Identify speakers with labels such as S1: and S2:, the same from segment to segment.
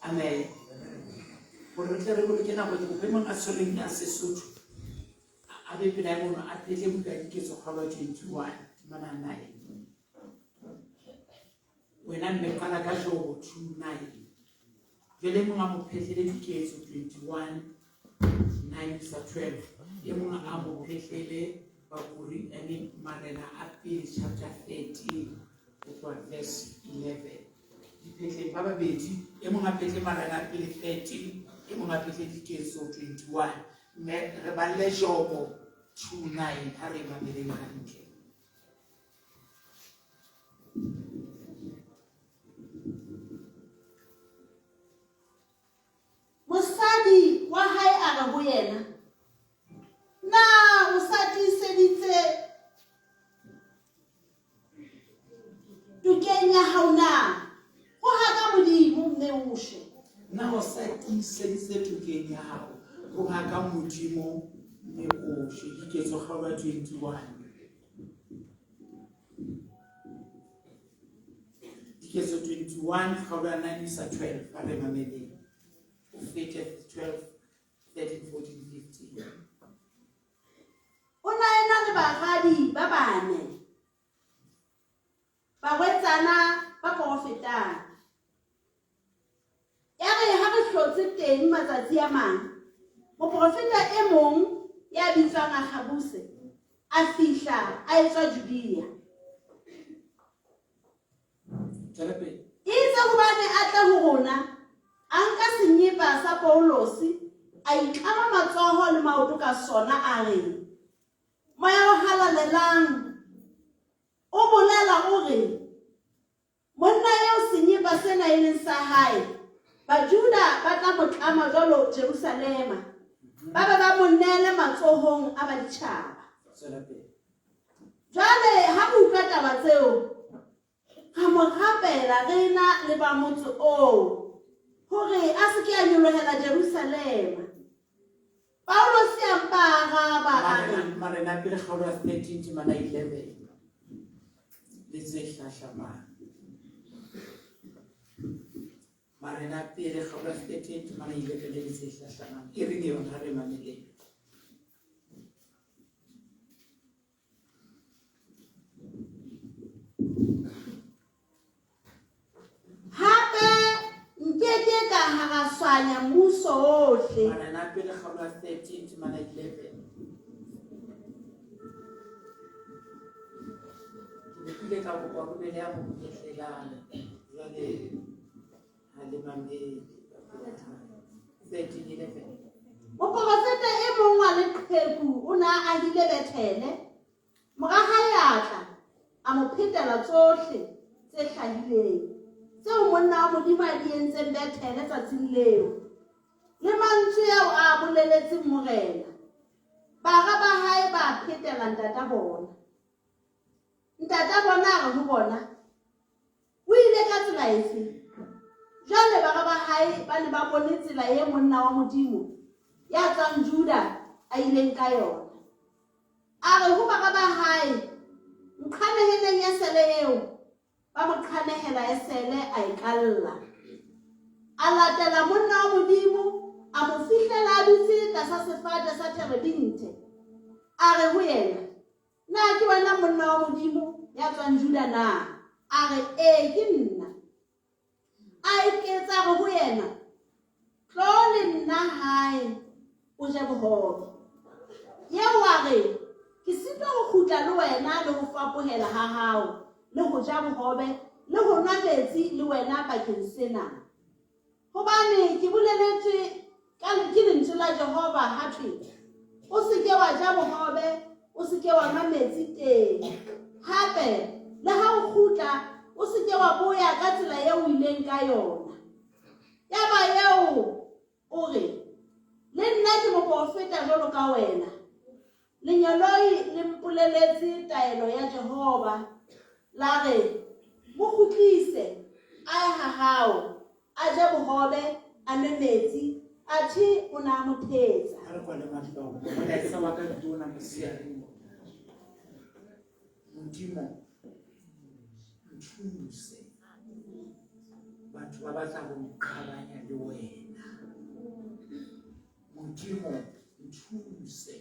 S1: Amen. Gore re tle re boloke nako ke kopa mang a tshwereng ya Sesotho a be pela ya bona a tle buka diketso kgolo 21 mana 9 wena mme kana ka jogo 2:9 jele mong a mo phetlele diketso 21 9-12 e mong a mo phetlele bakuri ene marena a pele chapter 13 verse 11 diphetleng ba babedi e mong a phetlele marena a pele 13 e mong a phetlele diketso 21 mme re ba le jogo 2:9 ha re ba meleng hantle.
S2: Mosadi wa hae a re ho yena, na o satiseditse tukeng ya hao na ho haka Modimo mme o she.
S1: Na o satiseditse tukeng ya hao ho haka Modimo mme o she. Diketso kgolo 21 diketso 21 kgolo 9-12 ba re mameleng. 12, 13, 14, 15.
S2: O na ena le bagadi ba bane barwetsana ba profetang. Ya re ha re hlotse teng matsatsi a mang moprofeta e mong ya bitswang Agabuse a fihla a etswa Judea. Itse hobane a tla ho rona a nka senyepa sa Paulosi a itlama matsoho le maoto ka sona a re, moya o halalelang o bolela o re monna eo senyepa sena e leng sa hae Bajuda ba tla mo tlama jwalo Jerusalema ba be ba mo nele matsohong a baditjhaba. Jwale ha re utlwa taba tseo ra mo rapela rena le ba motse oo hore a se ke a nyolohela Jerusalema. Paulos ya mparaba
S1: marena pele kgolo 13 mana 11 le tse hlahlamang. Marena pele kgolo 13 mana 11 le tse hlahlamang e reng yona ha re mameleng.
S2: hape nkeke ka haraswanya mmuso ohle.
S1: Marena pele kgolo 13 mana 11 ke ka go kwa bele ya mo phetlelana jwale ha le mamele 13:11
S2: Moprofeta e mong wa leqheku o na a hile Bethele mora hae atla a mo phetela tsohle tse hlahileng tseo monna wa Modimo a di entseng Bethele tsatsing leo le mantswe ao a boleletseng morena. Bara ba hae ba phetela ntata bona. Ntata bona a re ho bona, o ile ka tsela efe? Jwale bara ba hae ba ne ba bone tsela e monna wa Modimo ya tswang Juda a ileng ka yona. A re ho bara ba hae, nqhaneheleng ya sele eo ba mo qhanehela ya sele a ikalla. A latela monna wa Modimo a mo fihlela a dutse tlasa sefate sa terebinthe. A re ho yena, na ke wena monna wa Modimo ya tswang Juda na? A re ee ke nna. A iketsa re ho yena, tlo le nna hae o je bohobe. Yeo a re, ke sitwa ho kgutla le wena le ho fapohela ha hao le ho ja bohobe le ho nwa metsi le wena bakeng sena. Hobane ke boleletswe ke lentswe la Jehova ha thwe, o se ke wa ja bohobe, o se ke wa nwa metsi teng. Hape le ha o kgutla o se ke wa boya ka tsela eo o ileng ka yona. Yaba eo o re, le nna ke moprofeta jwalo ka wena. Lenyoloi le mpoleletse taelo ya Jehova la re, mo kgutlise a ye ha hao a je bohobe a nwe metsi athe o na mo thetsa.
S1: Ha re kwa le matlogo bona ke sa wa ka ditona mosiareng. Modimo Nthuse batho ba batla go iqabanya le wena. Modimo nthuse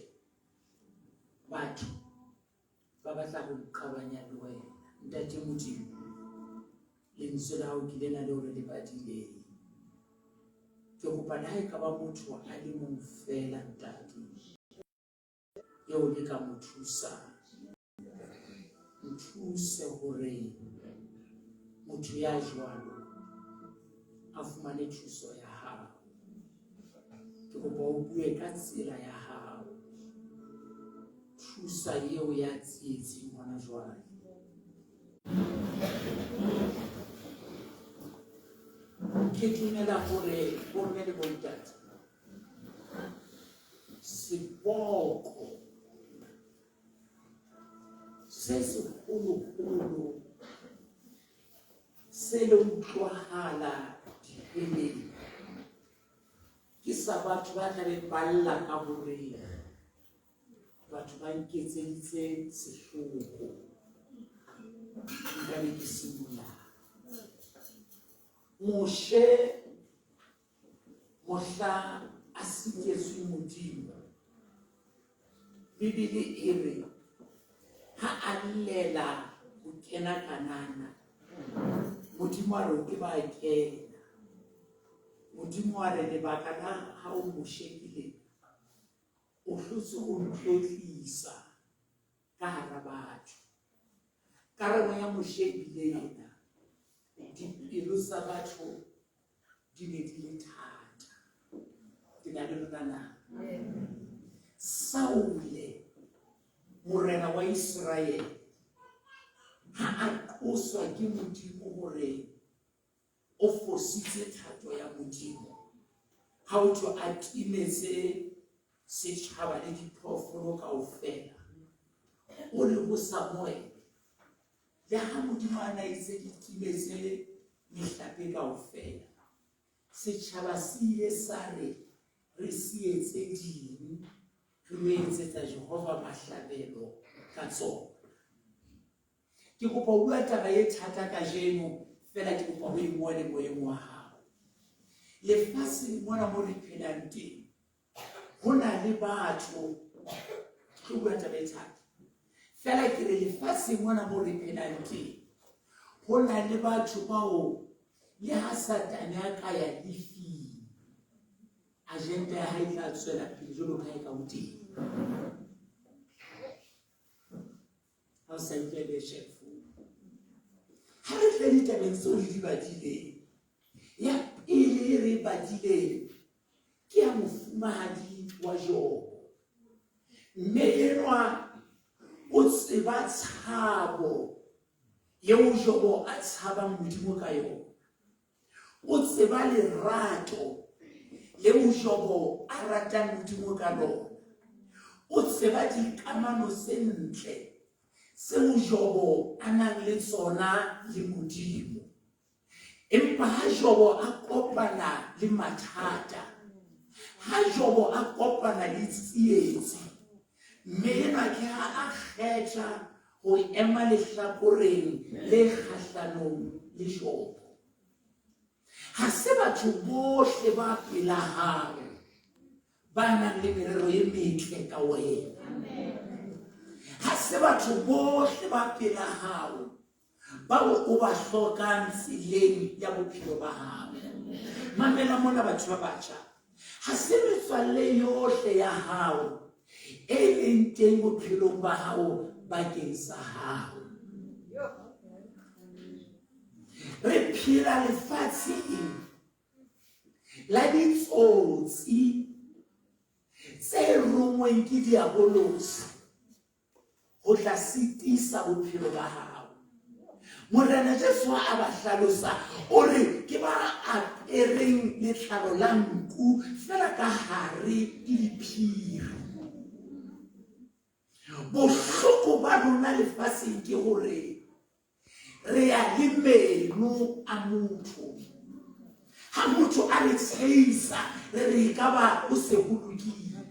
S1: batho ba batla go iqabanya le wena. Ntate Modimo, lentswe la hao ke lena leo re le badileng. Ke kopa le ha e ka ba motho a le mong fela ntate eo le ka mo thusang. Nthuse hore motho ya jwalo a fumane thuso ya hao. Ke kopa o bue ka tsela ya hao. Thusa eo ya tsietsing hona jwale. Ke dumela hore bomme le bontate seboko se segologolo se le utlwahala dipeleng ke sa batho ba tla be ba lla ka hore batho ba nketseditse sehloho. Nka be ke simola mohla a sitetswe Modimo. Bibele e re ha a llela ho kena Kanana, Modimo a re ke ba kena. Modimo a re lebaka la ha o mo shebile o hlotse o ntlotlisa ka hara batho. Karabo ya mo shebile yena dipelo tsa batho di ne di le thata. Ke na le lona Saule morena wa Israel ha a qoswa ke Modimo hore o fositse thato ya Modimo. Ha o tlo a timetse setjhaba le diphoofolo kaofela, o re ho Samuel le ha Modimo a itse di timetse mehlape kaofela, setjhaba se ile sa re sietse ding re lo etsetsa Jehova mahlabelo ka tsona. Ke kopa o bua taba e thata kajeno fela ke kopa ho ingole moyeng wa hao. Lefatshe mona mo re phelang teng ho na le batho, ke bua taba e thata fela ke re lefatshe mona mo re phelang teng ho na le batho bao le ha Satane a ka ya lefing agenda ya hae tla tswela pele jwalo ka e ka teng. Ha o sa utlwele chefo ha re tle ditabeng tseo le di badileng, ya pele re badileng ke ya mofumahadi wa Jobo. Mme enwa o tseba tshabo yeo Jobo a tshabang Modimo ka yona. O tseba lerato leo Jobo a ratang Modimo ka lona. O tseba dikamano tse ntle seo Jobo a nang le tsona le Modimo. Empa ha Jobo a kopana le mathata, ha Jobo a kopana le tsietsi, mme enwa ke ha a kgetha ho ema lehlakoreng le kgahlanong le Jobo. Ha se batho bohle ba pela hao ba nang le merero e metle ka wena. Ha se batho bohle ba pela hao bao o ba hlokang tseleng ya bophelo ba hao. Mamela mona batho ba batjha, ha se metswalle yohle ya hao e leng teng bophelong ba hao bakeng sa hao. Re phela lefatsheng la ditsotsi tse rongweng ke diabolosi ho tla sitisa bophelo ba hao. Morena Jesu a ba hlalosa o re ke ba apereng letlalo la nku fela ka hare ke diphiri. Bohloko ba rona lefatsheng ke hore re ya le meno a motho. Ha motho a re tshehisa re re ka ba o se bolokile.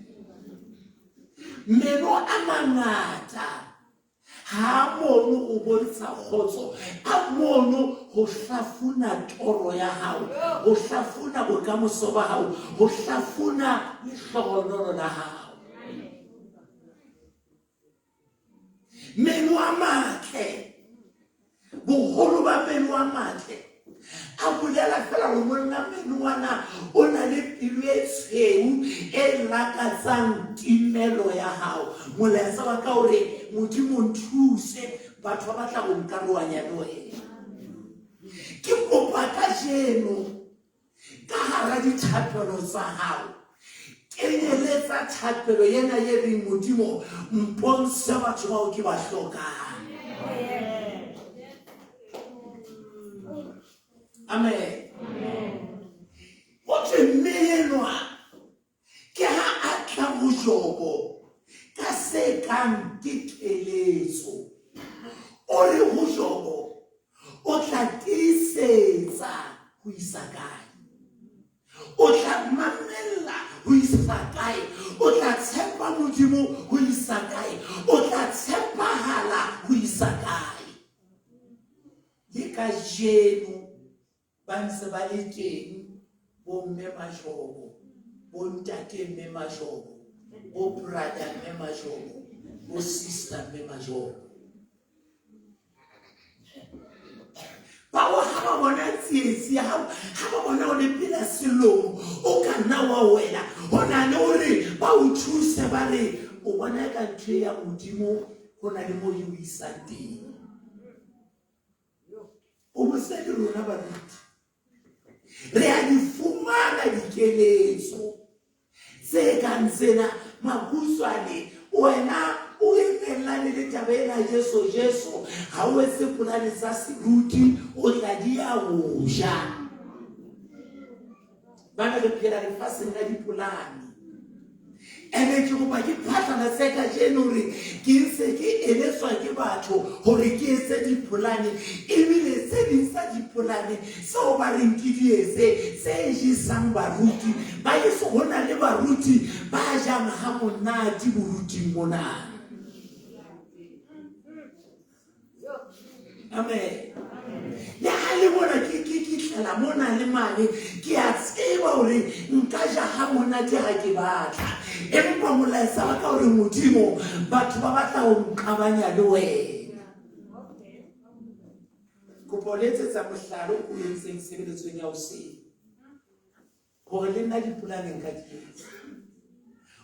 S1: Meno a mangata ha mono o bontsha kgotso a mono ho hlafuna toro ya hao ho hlafuna bokamoso ba hao ho hlafuna lehlohonolo la hao meno a matle boholo ba meno a matle a bolela fela ho monna menwana o na le pelo e tshweu e lakatsang timelo ya hao molaetsa wa ka hore Modimo nthuse batho ba batla go nkaroanya le wena ke kopa kajeno ka hara dithapelo tsa hao kenyeletsa thapelo yena ye reng Modimo mpontshe batho bao ke ba hlokang. Amen. What a menwa ke ha a tla go Jobo ka se kang dikeletso o re go Jobo o tla tisetsa go isa kae o tla mamella go isa kae o tla tshepa Modimo go isa kae o tla tshepahala go isa kae ke ka jeno ba ntse ba le teng bo mme Majobo bo ntate mme Majobo bo brother mme Majobo bo sister mme Majobo ba wa ha ba bona tsietsi ya hao ha ba bona o le pela selong o ka nna wa wela hona le hore ba o thuse ba re o bona ka ntho ya Modimo go na le mo o isang teng o botse le rona baruti re a di fumana dikeletso tse kang tsena Makutsoane wena o emelane le taba ena Jesu ha o etse polane tsa seruti o tla di a go ja bana re phela lefatsheng la dipolane ene ke goba ke phatlana tse ka jeno hore ke ntse ke eletswa ke batho hore ke etse dipolane ebile tse ding tsa dipolane tseo ba reng ke di etse tse jesang baruti ba yeso ho na le baruti ba jang ha monate boruting mona. Amen. Ya le bona ke tlela mona le mane ke a tseba hore nka ja ha monate ha ke batla empa molaetsa wa ka hore Modimo batho ba batla ho nqabanya le wena kopo letsetsa mohlalo o entseng sebeletsong ya ho se hore le nna dipolaneng ka dietsa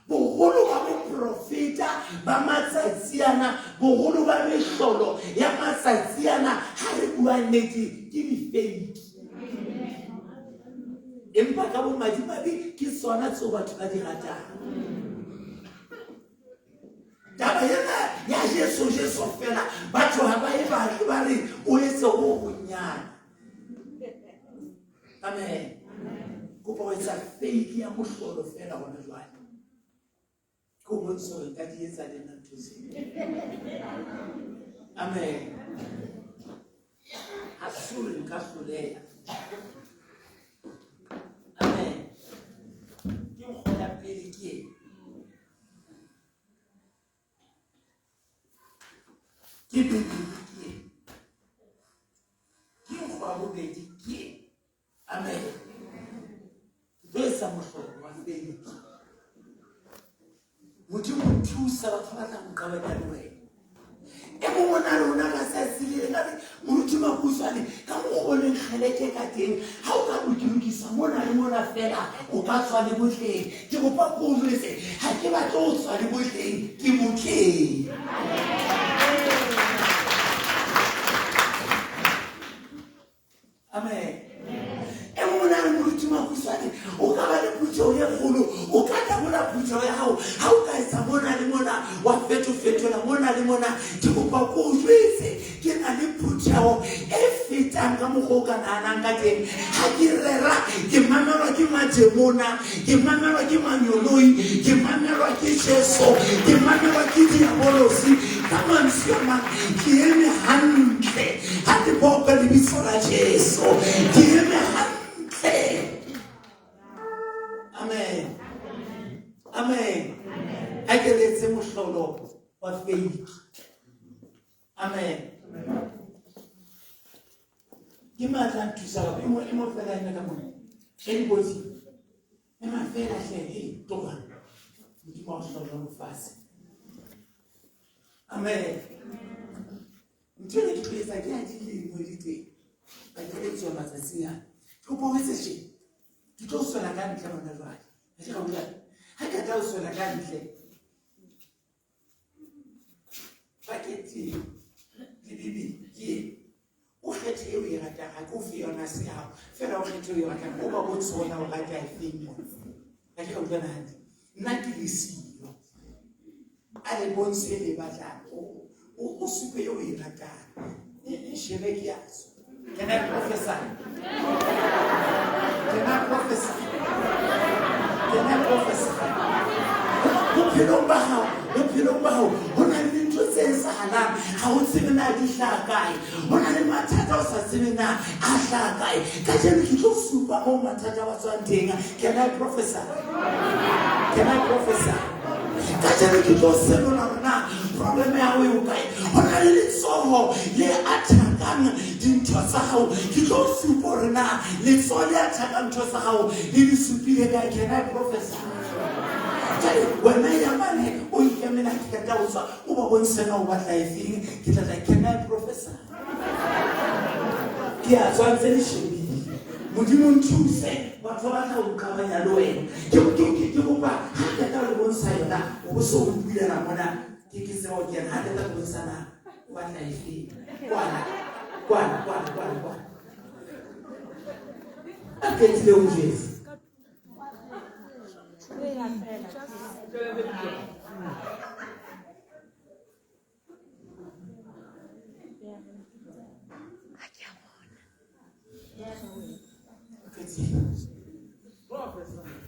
S1: boholo ba boprofeta ba matsatsi ana boholo ba mehlolo ya matsatsi ana ha re bua nnete ke di-fake empa ka bomadimabe ke sona tseo batho ba di ratang taba ena ya Jesu fela batho ha ba e batle ba re o etse ho bonyane. Amen. Kopa ho etsa fake ya mohlolo fela hona jwale ko bontsho ka di etsa le Nthuse. Amen. Hasuri nka hloleha. Amen. Ke nkgola pele ke nkgola bobedi ke amen. Besa mohlolo wa pele Modimo thusa batho ba tla nqabanya le wena e mo bona rona ka sa tsile le re moruti Makutsoane ka mo le kgeleke ka teng ha o ka lokisa mona le mona fela o ka tswa le botleng ke go pa go jwetse ha ke batla o tswa le botleng ke botleng. Amen. E mo bona moruti Makutsoane o ka ba le putso ye kgolo o ka tabola putso ya hao ha o ka etsa mona le mona wa fetola mona le mona ke kopa go jwetse ke na le putso e fetang ka moggo ka nana ka teng ha ke rera ke mamelwa ke mademona ke mamelwa ke manyoloi ke mamelwa ke Jesu ke mamelwa ke diabolosi ka mantswe a mang ke eme hantle ha ke bopa le bitso la Jesu ke eme hantle. Amen. Amen. Ha ke letse mohlolo wa faith Amen. Ke matla nthusa ka mo fela ena ka mo. Anybody? Ema fela hle hey toba. Modimo a hlola mo fase. Amen. Ntwe ke tlisa ke a dile mo diteng. Ba ke tswa matsatsi ya. Go bo se she. Ke tlo sola ka ntle bona jwale. Ha ke ga utlwa. Ha ke tla sola ka ntle. Paketi le bibi ke o kgethe eo e ratang ha ke o fe yona se hao fela o kgethe eo e ratang o ba bo tsona o rata e feng mo ha ke ga utlwa hantle nna ke le siyo a le bonse le batlang o supe eo e ratang e shebe ke yaso can I prophesy? Can I prophesy? Can I prophesy? Bophelong ba hao ho na le ntho tse sahalang ha o tsebe na di hlaha kae ho na le mathata o sa tsebe na a hlaha kae ka jeno ke tlo supa mo mathata wa tswang teng. Can I prophesy? Can I prophesy? Ka jeno ke tlo senola rona problem ya hao e o kae ho na le letsoho le athakang dintho tsa hao ke tlo supa rona letsoho le athakang ntho tsa hao le di supile kae. Can I prophesy? Wena ya mane o ikemela ke ka o tswa o ba bonsena o batla e feng ke tla can I prophesy? Ke a tswa tse shebile Modimo nthuse batho ba tla o kabanya le wena ke go ba ha ke tla le bonsa yona o so o bulela mona ke se o ke ha ke tla bonsana o batla e feng kwana ke tle o Jesu.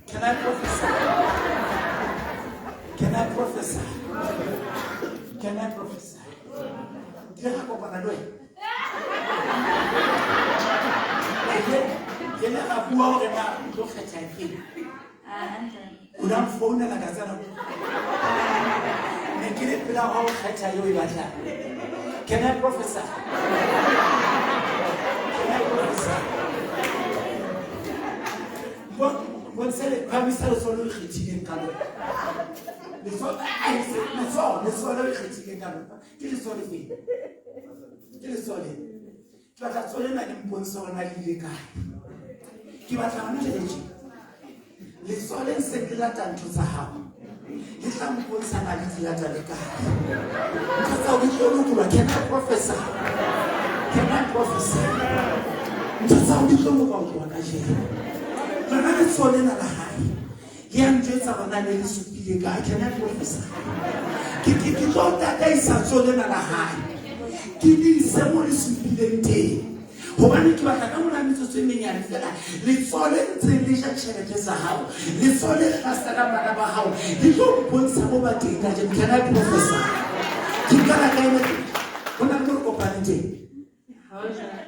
S1: Can I prophesy? Can I prophesy? Can I prophesy? Dia ako pa na doy. Kena abua o na do khetha ke. Una phone la ka tsana. Ne ke le pela ha o khetha yo e batla. Can I prophesy? Can I prophesy? What said it? Come and tell us all the critiquing color. It's what I said. It's all the critiquing color. Get it solid. Get it solid. But that's all in an impulse on my leka. Give us a minute. Let's all in Sekulatan to Saham. It's some impulse on my little leka. That's how we look. Can I prophesy? Can I prophesy? That's how we look about what I share. Manana solena la hai. Yang jesa manana le supile ka. Can I prophesy? Ki tota ka isa solena la hai. Ki di se mo le supile te. Hobane ke batla ka mona metsotso e menyane fela. Le tsole ntse le ja tšhelete sa hao. Le tsole ga sa ka bana ba hao. Di tlo bontsha mo bateng ka jeno. Can I prophesy? Ke kana ka ena. Bona mo go kopane teng.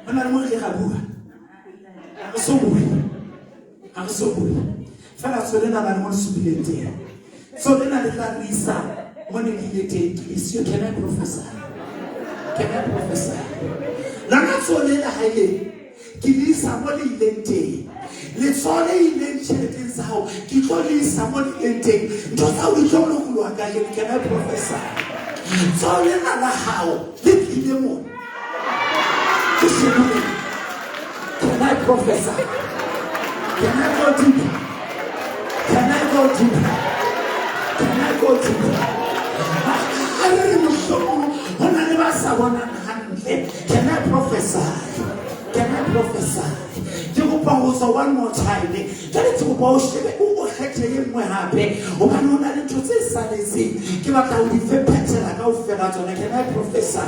S1: Bona mo le ga bua. So bua. I'm so good. Fela solena ba mo subilente. Solena le tla risa mo ne dilete is you can I prophesy? Can I prophesy? La na solena ha ile ke lisa mo le ilente. Le sole ile tšhelete tsa hao ke tlo lisa mo le ilente. Ntho tsa o di tlo lokulwa ka jeno. Can I prophesy? Solena la hao le tlile mo. Can I prophesy? Can I go deeper? Can I go deeper? Can I go deeper? I don't know. Can I prophesy? Can I prophesy? You go pause one more time. Tell it to pause. Who will hurt you when happy? Who can only to say something? Give up the different better like how fair. Can I prophesy?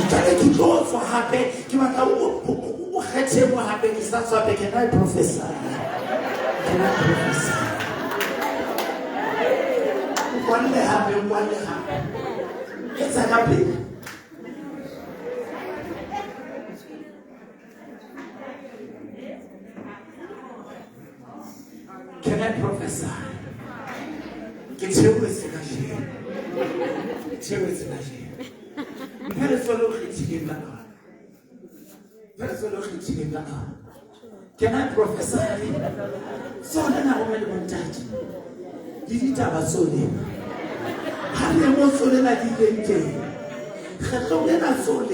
S1: Tell it to go for happy. Give up who hurt you when happy. That's what can I prophesy? Can I prophesy? One day happen. It's a happy. Can I prophesy? Get your words in a share. Get your words in a share. Can I prophesy? So then I will want that. Did it have a soul? Have you more soul than I did? Hello, then I soul.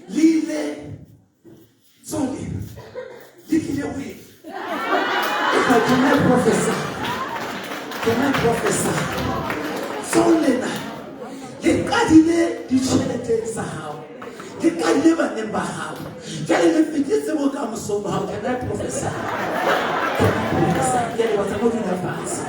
S1: Leave soul. Take it away. Can I prophesy? Can I prophesy? Soul, leka di tšhelete tsa hao leka di bana ba hao ke le fitetse mo ka moso ba hao. Can I prophesy? Ke le batla go dira fase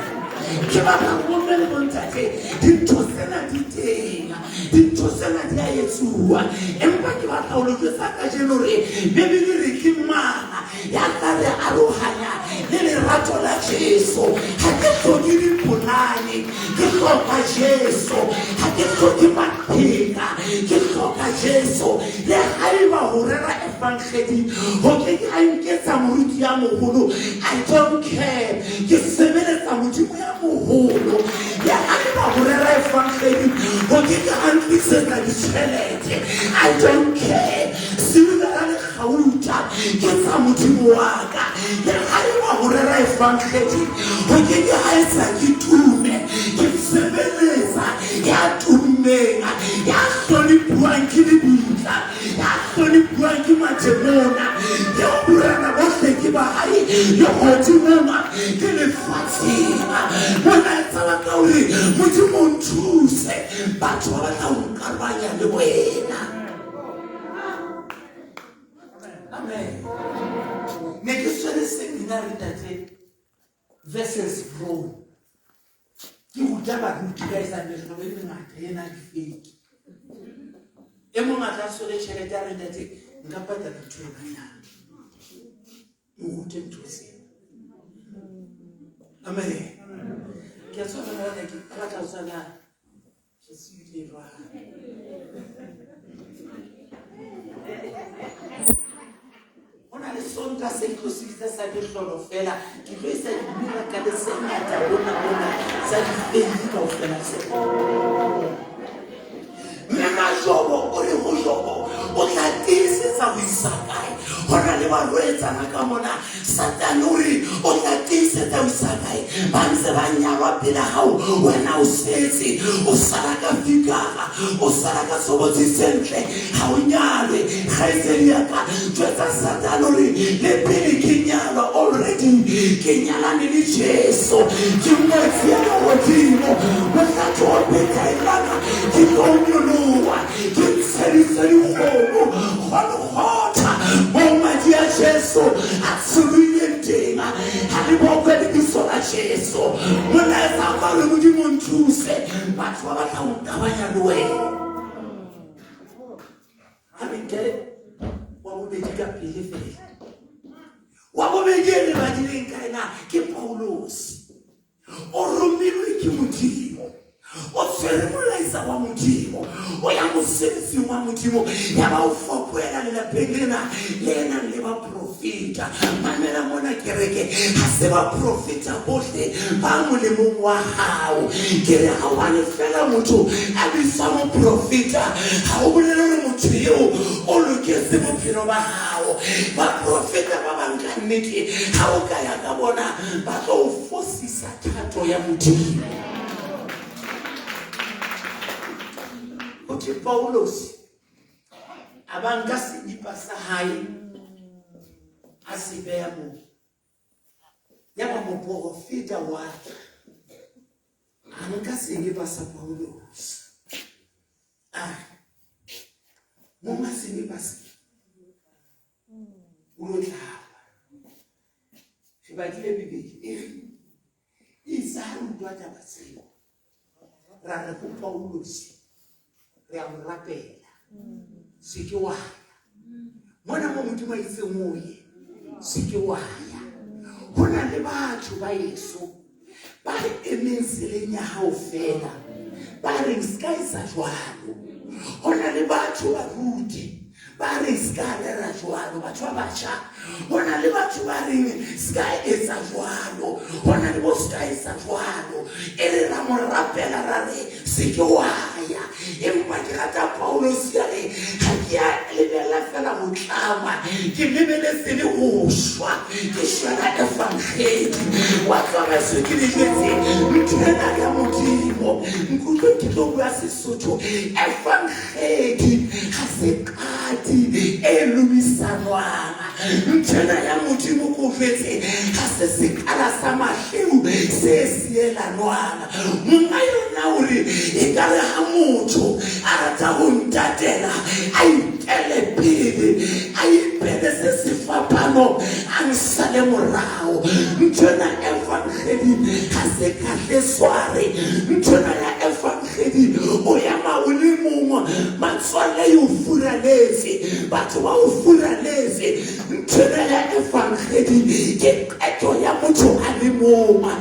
S1: ke ba ka go le bontate di tsena di teng di tsena di a etsuwa empa ke ba tla o le tsa ka jeno re bebe di re ke mana ya ka re alohanya le le rato la Jesu ha ke tlhoki di polane ke tlhoka Jesu ha ke tlhoki mapheka ke tlhoka Jesu le haiba ho rera evangeli ho ke a nketsa moruti ya moholo. I don't care ke sebeletsa modimo ya moholo ya haiba ho rera evangeli ho ke a nketsa ditšhelete. I don't care sibila le Ruta ke tsa modimo wa ka ya haiba ho rera evangeli ho ke a etsa ke tume ke sebeletsa ya tumeng ya hlonipuang ke dibitla ya hlonipuang ke matemona ya burana bohle ke ba hae ya hotimoma ke lefatsheng bona tsaba ka hore modimo nthuse batho ba batla ho nkarabanya le wena. Amen. Make sure seminar that verses grow. You would never do guys and there's no way to fake. Emo mataso le cheletare that ngapata kitwena. You wouldn't to say. Amen. Guess what I like about Sala? Just you live. Ona le sonta se inclusività sa di loro fela che questa è una che segnata una sa di felice o fela se Mema jobo ore ho jobo o tla tise sa wisakai hona le ba rwetsa na ka mona satanuri o tla tise sa wisakai ba ntse ba nyaba pela hao wena o setse o sala ka fikara o sala ka sobotsi sentle ha o nyalwe ga itseng ya ka tšwetsa satanuri le pele ke nyalwa already ke nyalane le Jesu ke mo fiela godimo mo tla tšopetsa ilana ke tlo ke tsherisari kgomo gona gota mo madi a Jesu a tshwileng teng ha le bokwe le biso la Jesu mona e sa ka le modimo nthuse batho ba batla go tabanya le wena a menkele wa bobedi ka pele fela wa bobedi le badileng ka ena ke Paulos o romilwe ke modimo o tsere molaisa wa modimo o ya mosebetsi wa modimo ya ba o fokwela le la pengena le ena le ba profeta mamela mona kereke ha se ba profeta bohle ba molemong wa hao ke re ha wa le fela motho a bisa mo profeta ha o bolela le motho eo o loketse bophelo ba hao ba profeta ba banka nnete ha o ka ya ka bona ba tlo fosisa thato ya modimo. Kuti Paulos abanga sinipa sahayi asibemo yaba mo profeta wa anga sinipa sa Paulos mo sinipa ulotla sibadile bibili isaru dwata basilo rana ku Paulos ya mrapela sike wa mona mo modimo itse moye sike wa ya hona le batho ba Yesu ba re emenseleng ya hao fela ba re ska isa jwalo hona le batho ba Ruta ba re ska lera jwalo batho ba bacha hona le batho ba re ska isa jwalo hona le bo ska isa jwalo ere la mo rapela ra re sike wa tlaya empa ke rata Paulos ya re ha ke a lebella fela go tlama ke lebeletse le go shwa ke shwana evangeli wa tloga ke le jetse ntena ya Modimo nkutlo ke tlo bua Sesotho evangeli ga se qati e lumisanwang ntena ya Modimo ko fetse ga se sekala sa mahleu se sielanwang monga yona ore e ka re ha motho a rata go ntatela a ikele pele a ipele se sefapano a nsale morao ntena evangeli ga se katle sware ntena ya evangeli o ya mauli mongwe matswale yo furaletse batho ba o furaletse ntena ya evangeli ke qeto ya motho a le mongwe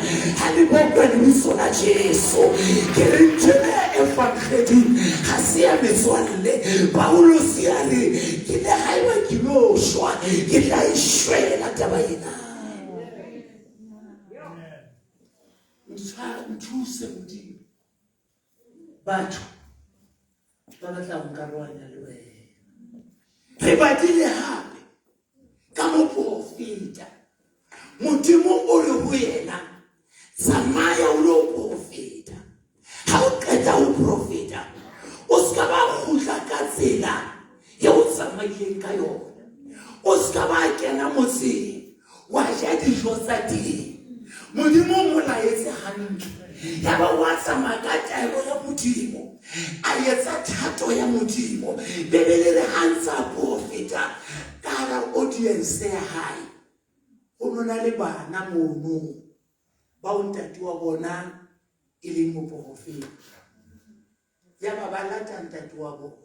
S1: a le bokwa le biso la Jesu ke re ntena ya evangeli ga se ya metswalle Paulos ya re ke le haiwa ke lo shwa ke tla ishwela taba ena Nthuse Modimo batho ba batla go karolwana le wena re badile hape ka moprofeta Modimo o re go yena tsamaya o lo profeta ha o qeta o profeta o ska ba khutla ka tsela ya o tsamaileng ka yona o ska ba kena motseng wa ja dijo tsa teng Modimo mo laetse hantle ya ba wa tsamaya ka taelo ya Modimo a etsa thato ya Modimo bebele re hansa profeta ka ra audience ya hae o nona le bana mono ba o ntati wa bona e le mo profeta ya ba ba lata ntati wa bona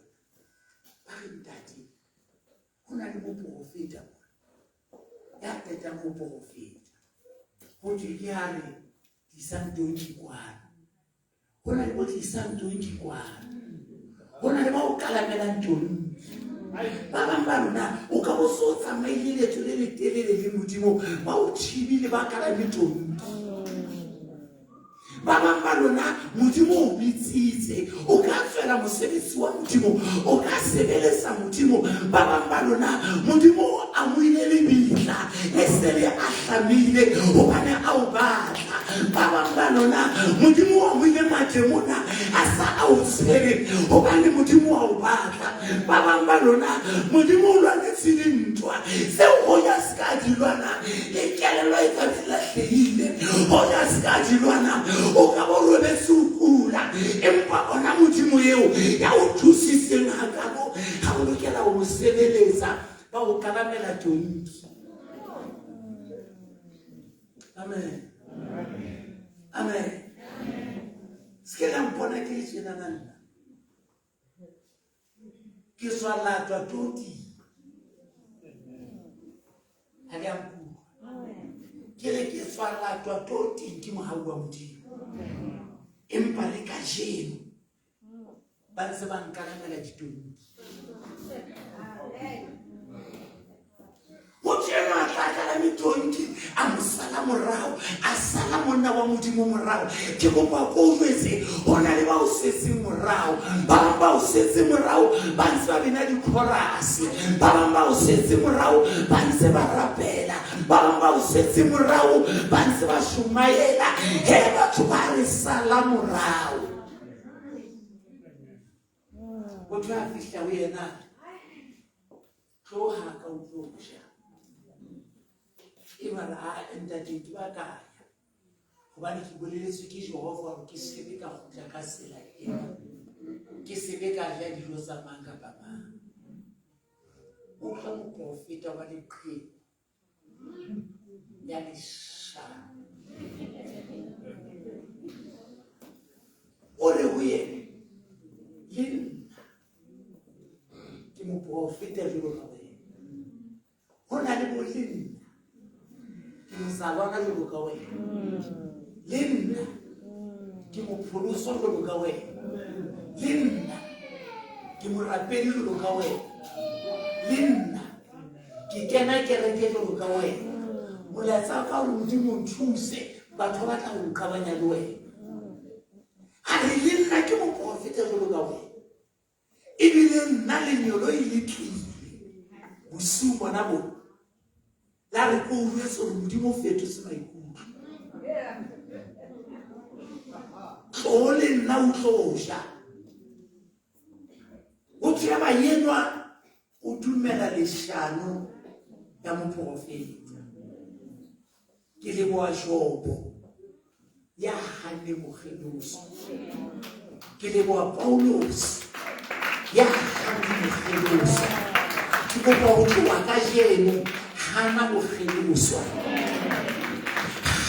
S1: ba re ntati go na le mo profeta ya teta mo profeta go di ya re di santo di kwana go na le mo di santo di kwana go na le ba o kalamela ntoni ba ba rona o ka bo so tsamaile le tsole le telele le Modimo ba o thibile ba kalame ntoni ba rona Modimo o bitsitse o ka tswela mosebetsi wa Modimo o ka sebelesa Modimo ba rona Modimo a moile le bitla e se le a hlamile o bana a o batla ba rona Modimo a moile matemona a sa a o tsere o bana Modimo a o batla ba rona Modimo o lwanetse dintwa se o ya ska dilwana le kelelo e ka dilahlehile o ya ska dilwana o ka bo robetse ukula empa ona Modimo eo ya o thusitseng hakabo ga o lokela o sebeletsa ba o kalamela tonki amen amen skela mpona ke tsena nna ke swalatwa toti hale ampu ke le ke swalatwa toti ke mohau wa Modimo empa le ka jeno ba ntse ba nkalamela ditonki o tsena tla ka mitonki a mosala morao a sala monna wa Modimo morao ke go ba go jwetse hona le ba o setse morao ba o setse morao ba ntse ba bina di chorus ba o setse morao ba ntse ba rapela ba o setse morao ba ntse ba shumaela he batho ba re sala morao o tla fihla o yena tloha ka o tlosha Imala entate ke ba kaya gobane ke boleletswe ke Jehova gore ke sebe ka gotla ka sela ena ke sebe ka ja dijo tsa mang kapa mang o ka mo profeta wa leqhe ya lesha o re ho yena le ke mo profeta jalo ka wena ho na le bolinna Salwana lo ka wena le nna ke mo pholoso lo ka wena le nna ke mo rapedi lo ka wena le nna ke kena kereke lo ka wena molatsa ka o Modimo nthuse batho ba tla go qabanya le wena a re le nna ke mo profeta feta jalo ka wena ebile nna lenyolo e le tlile bosiu bona bona la re ko utlwetse gore Modimo o fetotse maikutlo tlo le nna o tlo ja o tšea baenwa o dumela lešano ya moprofeta ke leboa Jobo ya hane mogeloso ke leboa Paulos ya hane mogeloso ke kopa go tloa ka jeno hana mogeloso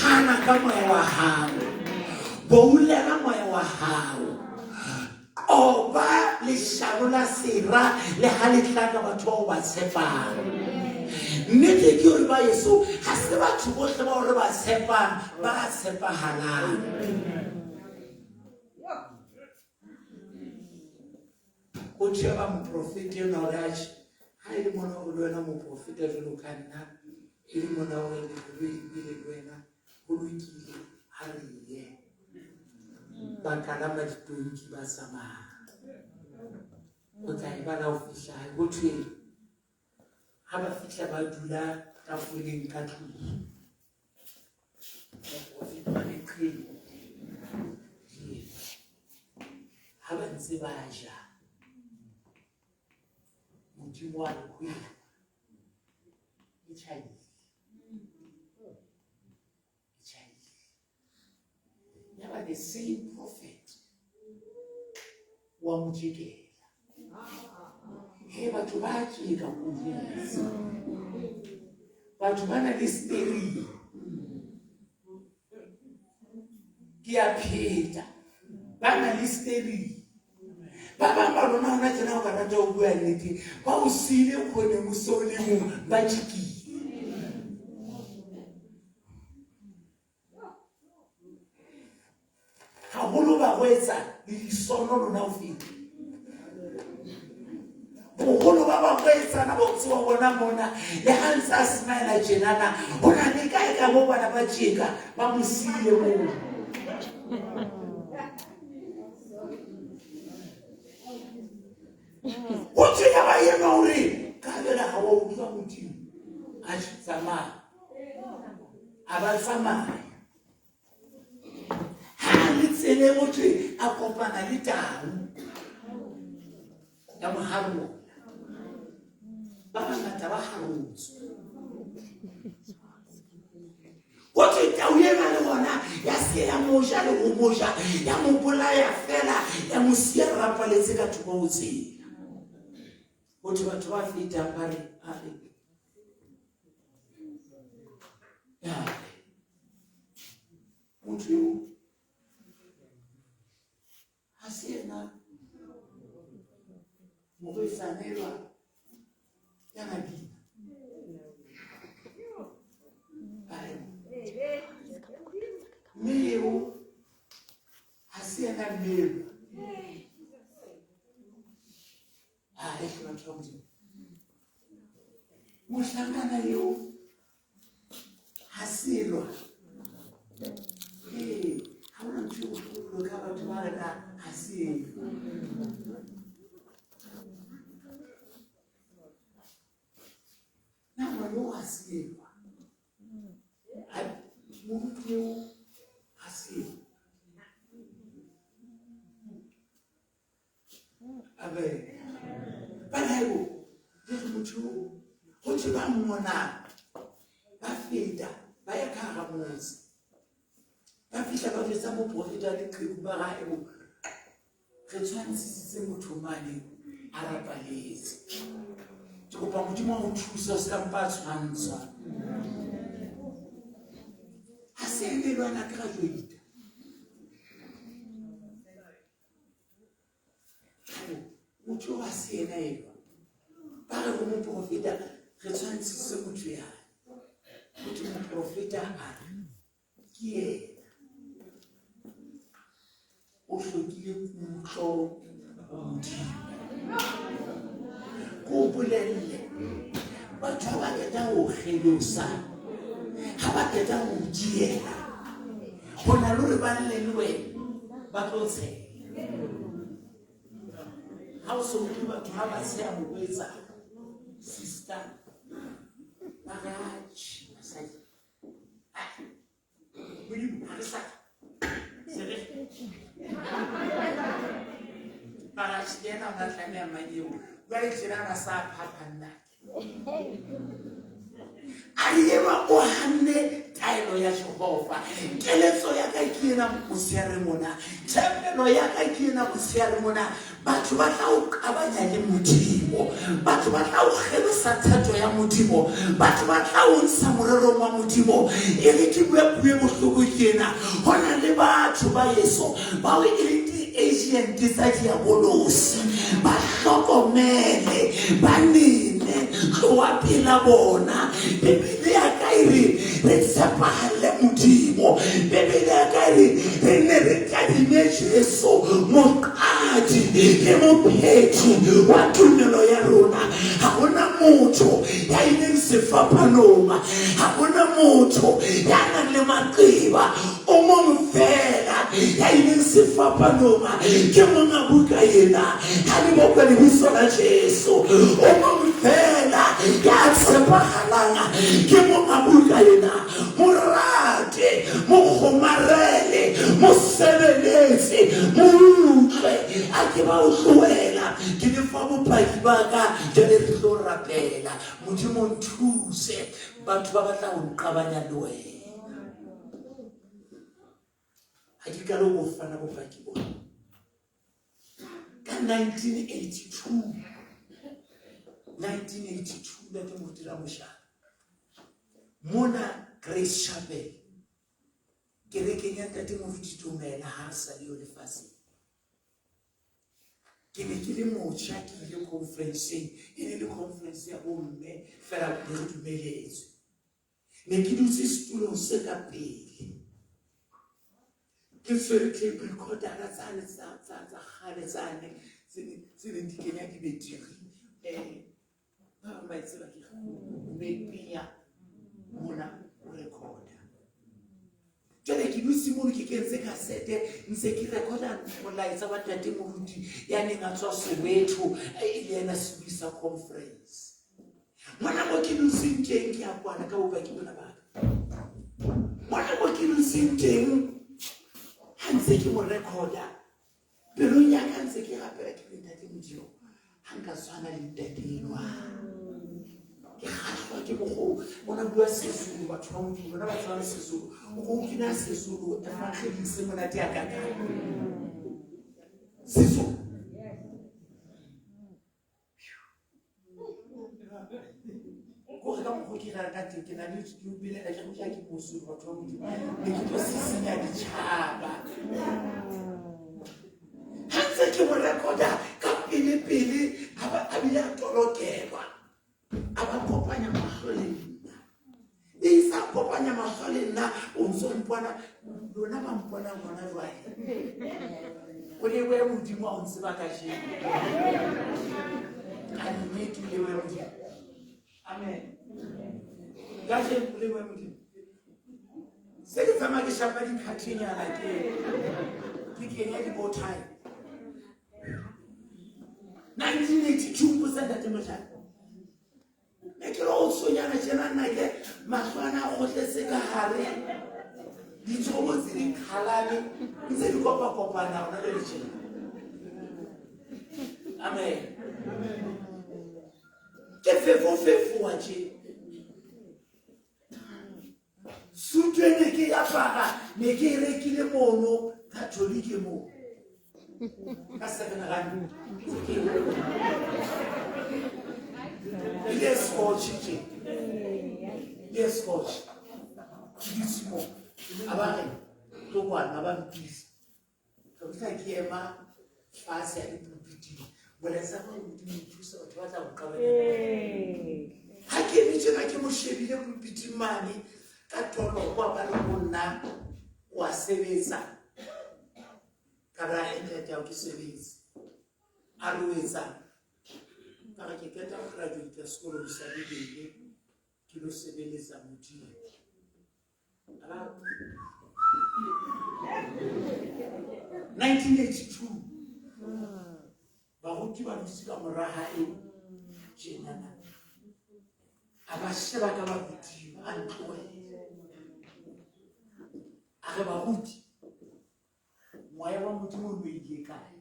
S1: hana ka moya wa hao boulela moya wa hao oba lešano la sera le ha le tla ka batho bao ba tshepang nnete ke gore ba Yesu ga se batho botlhe ba gore ba tshepang ba tshepagalang go tšheba moprofete ena gore aše ga e le mona o le wena moprofeta jalo ka nna e le mona gore lekolo ebile le wena go lokile ga re ye ba kalama ditonki ba tsamaya o tla e bala o fitlha go thwe ga ba fitlha ba dula tafoleng ka tlong moprofeta ba leqhele ga ba ntse ba ja Modimo wa lekwela e tšhaile never the same prophet wa mojekela he batho ba tšeka konferense batho ba na le steri ke a pheta ba na le steri ba bang ba lona hona tjena o ka rata o bua nnete ba o sile kgone mosolimo ba tšekile haholo ba go etsa le disono lona o fete bogolo ba ba go etsana botse wa bona mona le ha ntse a smile tjenana o na le kae ka mo bana ba tšeka ba mo sile moo o tšea ba yena gore ka bela ga wa utlwa Modimo a tsamaya a ba tsamaya tsele motho a kopana le tau ya moharmo ba bangata ba harotso gote tau yena le gona ya se ya moja le go moja ya mo bolaya fela ya mo sia rapaletse ka thoko o tsela gote batho ba feta ba re ya motho yo asiena mogoisanelwa ya nabina meo asiena meo mohlangana yo hasilwa ha ona ntho e bohloko ka batho ba rena hasilwa na ngwana hasilwa motho hasilwa abe balaibo le motho go tse ba mmona ba feta ba ya ka ga motse ba fihla ba jwetsa moprofeta leqheku ba gaebo re tshwantsisitse motho mane a rapaletse ke kopa Modimo wa go thusa o se ka mpa a tshwantsha a se emelwana graduate motho wa se ena eba ba re go moprofeta re tshwantsisitse motho ya motho moprofeta a ke ena o hlokile kutlo Modimo ko bolelle batho ba keta go kgelosa ga ba keta go diela go na le gore ba nne le wena ba tlo tshela House of Ruta to have a same with sister. Marriage. I said, will you answer? Marriage, then I'm not like my you. Very general, Ayeba ohane tailo ya Jehova. Keletso ya ka ikena mosiare mona. Tshepelo ya ka ikena mosiare mona. Batho ba tla o qabanya le Modimo. Batho ba tla o kgelosa thato ya Modimo. Batho ba tla o ntsha morero wa Modimo. E re ke bua bohloko kena. Hona le batho ba Yeso ba o Asian desire bolosi ba hlokomele ba nene tloa pela bona Bibele ya ka ire re tshepahale Modimo Bibele ya ka ire re ne re kadime Jesu moqadi le mophethi wa tumelo ya rona ha hona motho ya ileng sefapanong ha hona motho ya nang le maqeba o mong fela ya ileng sefapanong ke monga buka yena ha le mo kwa lebitso la Jesu o mong fela ya tshepahalang ke monga buka yena morate mo kgomarele mo sebeletse mo utlwe a ke ba o tlohela ke le fa bopaki ba ka jale re tlo rapela Modimo nthuse batho ba batla ho nqabanya le wena ha ke ka lo go fana bopaki bona 1982 la ke mo dira moshaka mona Grace Chapel ke re ke nyaka te mo ditumela ha sa le le fase ke ne ke le mocha ke le conference e le conference ya bomme fela ke dumeletse ne ke dutse setulong se ka pele ke tsere tape recorder tsa gale tsane tse di kenya di betiri ba itsela ke maybe ya mona o recorder jale ke dutse mo ke kentse cassette ntse ke recorder molaetsa wa tate Moruti ya neng a tswa Soweto ile ena sebisa conference mona mo ke dutse teng ke a kwana ka bopaki bona ba mona mo ke dutse teng Hanse ke mo recorder pero nyaka ntse ke rapela ke tate Modimo hanka swana le tate enwa ke khahlwa ke mo bona bua Sezulu batho ba Modimo bona ba tsana Sezulu o kina Sezulu e makgelise mona te ya kaka Sezulu go ga mo ke ra ka teng ke na le bile ka go ja ke bosuru batho ba Modimo ne ke tlo sisinya ditšhaba hanse ke mo recorder ka pele a bile a tolokelwa a ba kopanya mahloleng e isa kopanya mahloleng na o ntso mpona lona ba mpona ngwana jwale o le we Modimo o ntse ba ka jeng ka nnete le we Modimo amen gaje le we Modimo se ke tsama ke shapa di khathinyana ke kenya di botai 1982% ya temotjhana ne ke lo tsonyana tjena nna ke mahlwana a khotletse ka hare ditsobo tse di khalane ntse di kopana ona le tjena amen ke fefo wa tje sutene ke ya paga ne ke rekile mono Catholic mo ka 7 rand yes coach disimo abare to bana ba mpisa to tla ke ema fase ya dipupiti bona sa go thusa batho ba tla go qabela ha ke bitse ka ke mo shebile pupiti mane ka tolo kwa ba le bona wa sebetsa kara entete ya ke sebetsa a ruetsa ka ke keta go graduate sekolo sa Bibele ke lo sebeletsa Modimo ala 1982 ba go baruti ba dutse ka mora hae tjenana a ba sheba ka baruti a ntlohele a re baruti moya wa Modimo o ile kae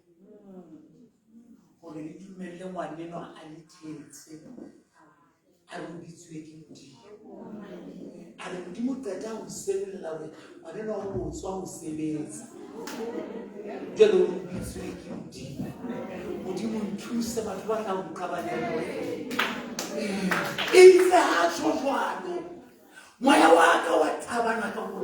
S1: gore le dumelle ngwaneno a le thetse a roditswe ke Modimo a re Modimo qeta ho sebelela hore ngwaneno wa ho tswa ho sebetsa jwale o roditswe ke Modimo. Modimo nthuse batho ba tla ho qabanya le wena itse ha tjho jwalo moya wa ka wa thabana ka ho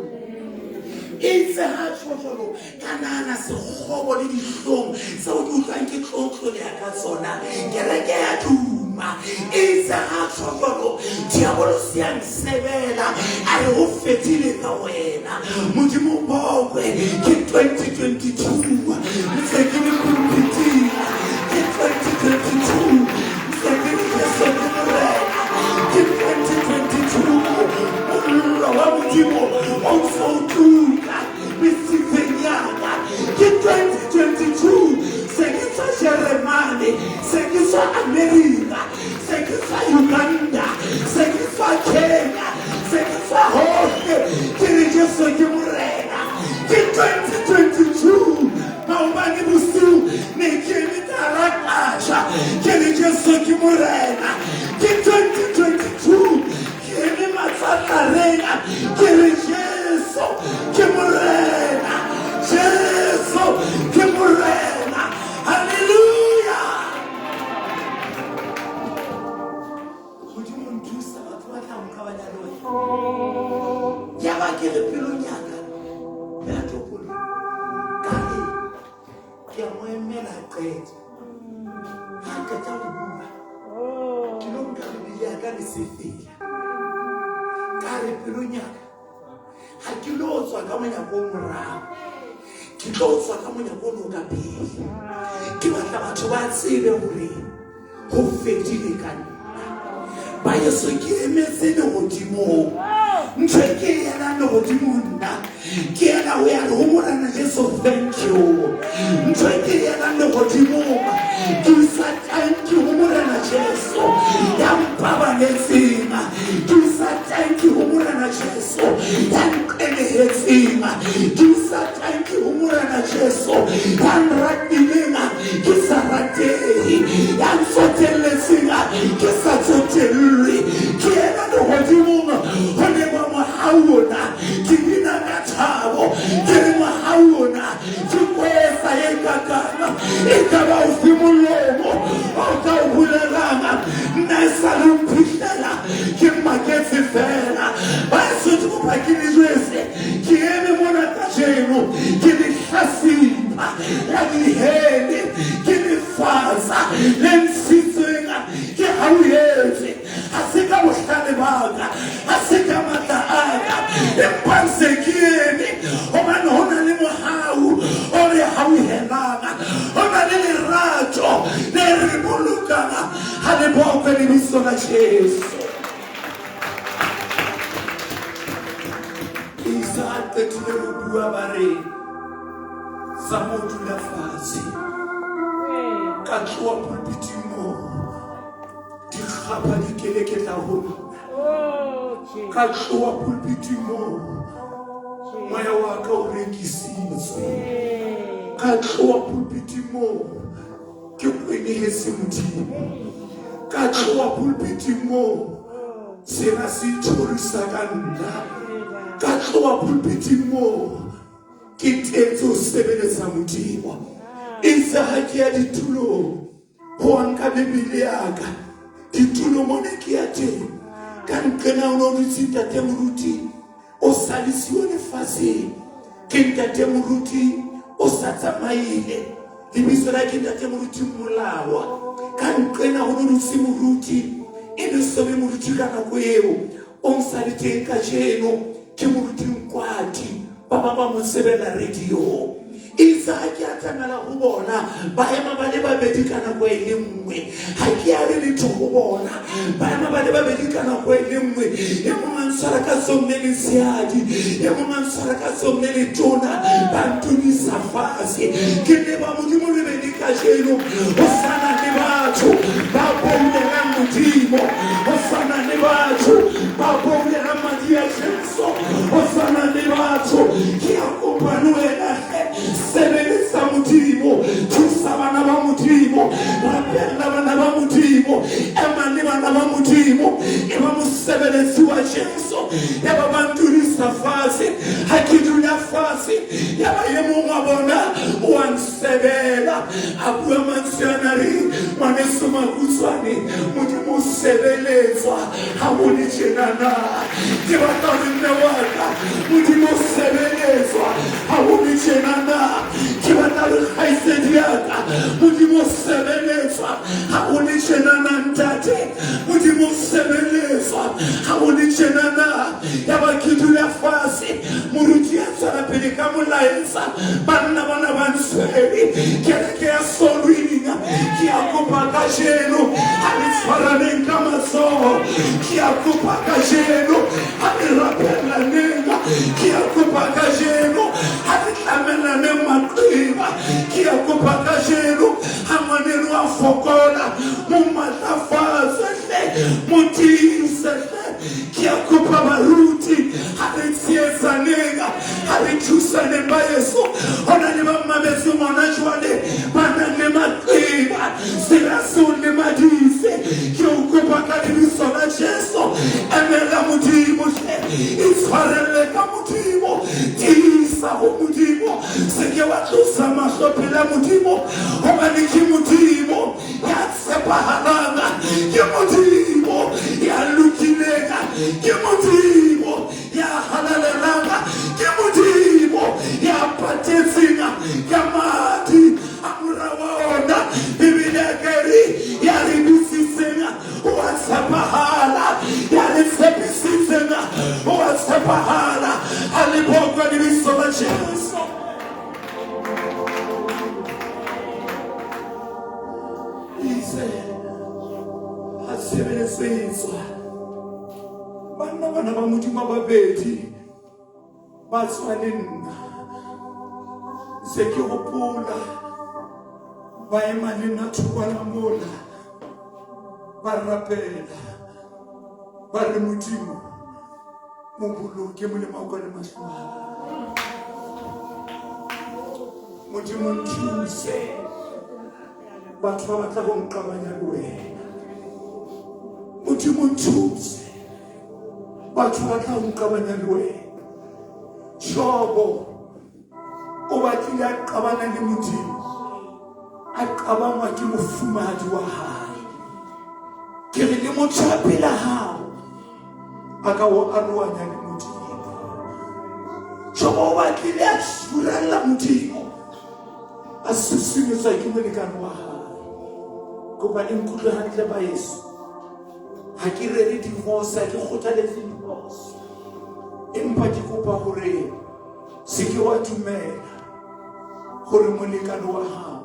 S1: itse ha tjho jwalo ka nana sekgobo le dihlong tseo di utlwang ke tlotlo le ya ka tsona kereke ya duma itse ha tjho jwalo diabolo se ya nsebela a re ho fetile ka wena Modimo bokwe ke 2022 ntse ke le pulpitile ke 2022 ntse ke le kesokele ke 2022 wa Modimo o fotuka bisipenyaka ke 2022 se ke tswa Germany se ke tswa America se ke tswa Uganda se ke tswa Kenya se ke tswa hohle ke re Jesu ke morena ke 2022 maobane bosiu ne ke le tarakasha ke re Jesu ke morena ke 2022 ke le matsatarena ke re Jesu ke morena Jesu ke morena hallelujah Modimo nthusa batho ba tla mokabanya le wena ya ba ke le pelo nyaka ya topolo kae ke mo emela qete ha ka tla ho bua ke lo nka bibili ya ka le sefela ka re pelo nyaka ha ke lo tswa ka monyako o morao ke tlo tswa ka monyako o ka pele ke batla batho ba tsebe hore ho fetile ka nna ba Yesu ke emetse le Modimo ntse ke yana le Modimo nna ke yana ho ya ho morana Jesu thank you ntse ke yana le Modimo ke sa thank you ho morana Jesu ya mpabaletseng ke sa thank you ho morana Jesu ya nqelehetseng ke sa thank you ho morana Jesu ya nratileng ke sa ratehi ya nsotelletseng ke sa tsotellwe ke yana le Modimo ho ne ba mohaona ke bina ka thabo ke le mohaona ke kwesa ye kakana e ka ba o simolomo o ka o bulelang nna e sa le mphihlela ke maketse fela ba se tlo ba ke le jwetse ke eme mona ka jeno ke le hlasipa la dihele ke le fatsa le nsitseng ke hauetse ha se ka bohlale baka ha se ka matla aka empa se ke eme hobane ho na le mohau o re hauhelana ho na le lerato le re bolokana ha le bokwe le biso la Jesu isa qetile ho bua ba re sa mo dula fatshe ka tloha pulpiting moo dikgapa di keleketla ho nna ka tloha pulpiting moo moya wa ka o rekisitswe ka tloha pulpiting moo ke kwenehetse Modimo ka tloha pulpiting moo sena se thorisa ka nna ka tloha pulpiting moo ke tetse ho sebeletsa Modimo itse ha ke ya ditulong ho nka bibili ya ka ditulo mona ke ya teng ka nqena o no dutse ntate moruti o salisiwe lefatsheng ke ntate moruti o sa tsamaile lebitso la ke ntate moruti molawa ka nqena o no dutse moruti e le sobe moruti ka nako eo o nsaletseng ka jeno ke moruti nkwati ba ba mo sebela radio
S3: Isa ke atangala go bona ba ema ba le babedi kana go e le nngwe ha ke a re le go bona ba ema ba le babedi kana go e le nngwe e mongwe ntshwara ka somne le seadi e mongwe ntshwara ka somne le tona ba ntunisa fase ke le ba Modimo le bedi ka jeno o sana le batho ba boulela Modimo o sana le batho ba boulela madi a Jesu o sana le batho ke a kopana wena sebelisa Modimo thusa bana ba Modimo rapella bana ba Modimo ema le bana ba Modimo e ba mosebelisi wa Jesu ya ba banturisa fase ha ke dula fase ya ba ye mongwe wa bona o a nsebela a bua mantsana re ngwaneso Makutsoane Modimo sebeletswa ha o le tjenana ke batla re nne waka Modimo sebeletswa ha o le tjenana ke batla re kgaitsedi yaka Modimo sebeletswa ha o le tjenana ntate Modimo sebeletswa ha o le tjenana ya ba ke dula fase moruti ya tsara pele ka molaetsa banna bana ba ntshwere kereke ya Solwini ke a kopa ka jeno ha le tshwaraneng ka matsoho ke a kopa ka jeno ha le rapellaneng ke a kopa ka jeno ha le tlamelaneng maqeba ke a kopa ka jeno ha ngwaneno a fokola mo matlafatse mo tiise ke a kopa baruti ha le tsietsaneng ha le thusaneng ba Yesu hona le ba mmametse ngwana jwale ba nang le maqeba sela seo le madise ke o kopa ka lebitso la Jesu emela Modimo itshwarelle ka Modimo tiisa go Modimo se ke wa tlosa mahlo pela Modimo hobane ke Modimo ya tshepahalang ke Modimo ya lokilega ke Modimo ya halalelang ke Modimo ya patetseng ka madi a morawa ona Bibele kere ya re bitsitseng o a tshepahala ya re tshepisitseng o a tshepahala a le bokwa lebitso la Jesu ise a sebeletsetswa bana ba Modimo babedi ba tswa le nna se ke gopola ba ema le nna thokwana mola ba rapela ba re Modimo mo boloke molemo wa le mahlwana Modimo nthuse batho ba batla go nqabanya le wena Modimo nthuse batho ba batla go nqabanya le wena Jobo o batlile a qabana le Modimo a qabangwa ke mofumadi wa hae ke re le motho a phela hao a ka o arohanya le Modimo Jobo o batlile a furalla Modimo a susumetswa ke molekane wa hae kopa le nkutlwe hantle ba Yesu ha ke rere divorce ha ke kgothaletse divorce empa ke kopa hore se ke wa dumela gore molekane wa hao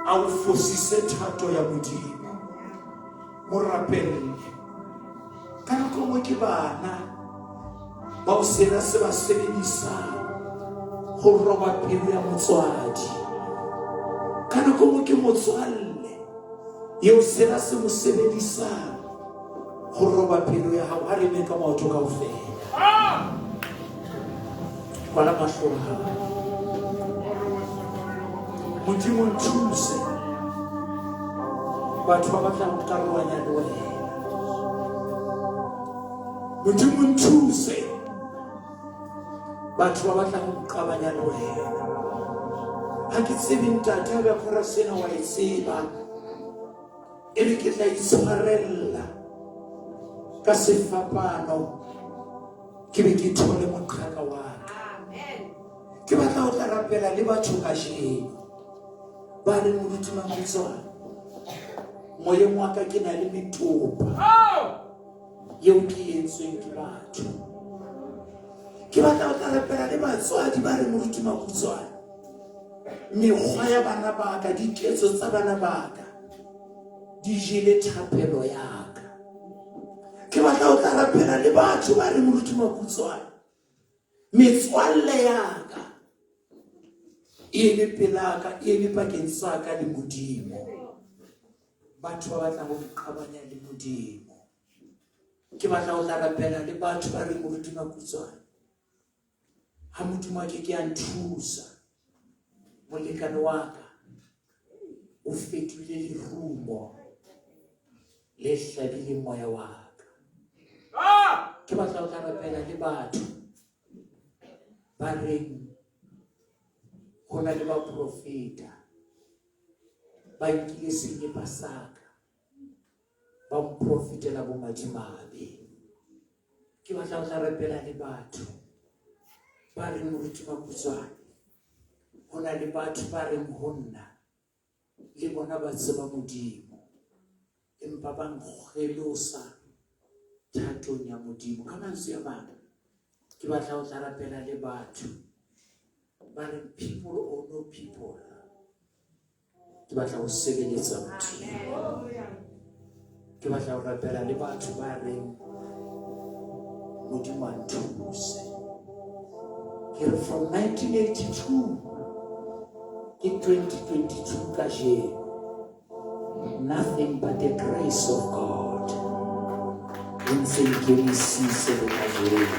S3: a o fosise thato ya Modimo mo rapelle ka nako mo ke bana ba o sena se ba sebedisa go roba pelo ya motswadi ka nako mo ke motswalle yo sena se mo sebedisa go roba pelo ya hao a re me ka maoto kaofela kwala mahlo a hao Modimo nthuse batho ba batla go karolwana le wena Modimo nthuse batho ba batla go qabanya le wena ha ke tsebe ntate ba khora sena wa itseba e re ke tla itshwarella ka sefapano ke be ke thole moqhaka wa ke batla go tla rapela le batho ka jeno ba re moruti Makutsoane moyeng wa ka ke na le metopa yeo ke entsweng ke batho ke batla go tla rapela le batswadi ba re moruti Makutsoane mekgwa ya bana ba ka, diketso tsa bana ba ka di jele thapelo ya ka. Ke batla o tla rapela le batho ba re moruti Makutsoane, metswalle ya ka e le pelaka, e le pakeng sa ka le Modimo. Batho ba batla go iqabanya le Modimo. Ke batla o tla rapela le batho ba re moruti Makutsoane, ha Modimo a ke a nthusa, molekane wa ka o fetohile lerumo le hlabile moya wa ka. Ke batla o tla rapela le batho ba reng go na le baprofeta ba nkile senepa sa ka ba mprofetela bo madimabe. Ke batla o tla rapela le batho ba reng moruti Makutsoane, go na le batho ba reng go nna le bona ba tseba Modimo empa ba nkgelosa thatong ya Modimo. Ka mantswe a mang, ke batla o tla rapela le batho ba reng people or no people, ke batla o sebeletsa Modimo. Ke batla o rapela le batho ba reng Modimo a nthuse. Ke re from 1982 ke 2022 kajeno, nothing but the grace of God e ntse e kemisitse le kajeno.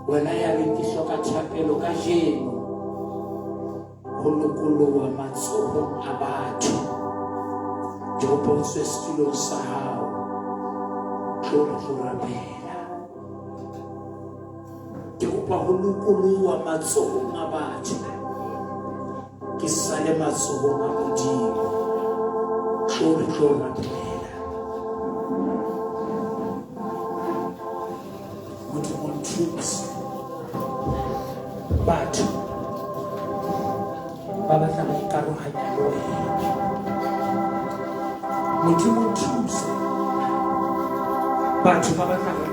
S3: Wena ya reng ke hloka thapelo kajeno go lokoloha matsohong a batho. Ke kopa o tswe setulong sa hao, tlo re tlo rapela. Ke kopa go lokoloha matsohong a batho, ke sale matsohong a Modimo, tlo re tlo rapela. Modimo nthuse batho ba batla go ikarohanya le wena. Modimo nthuse batho ba batla go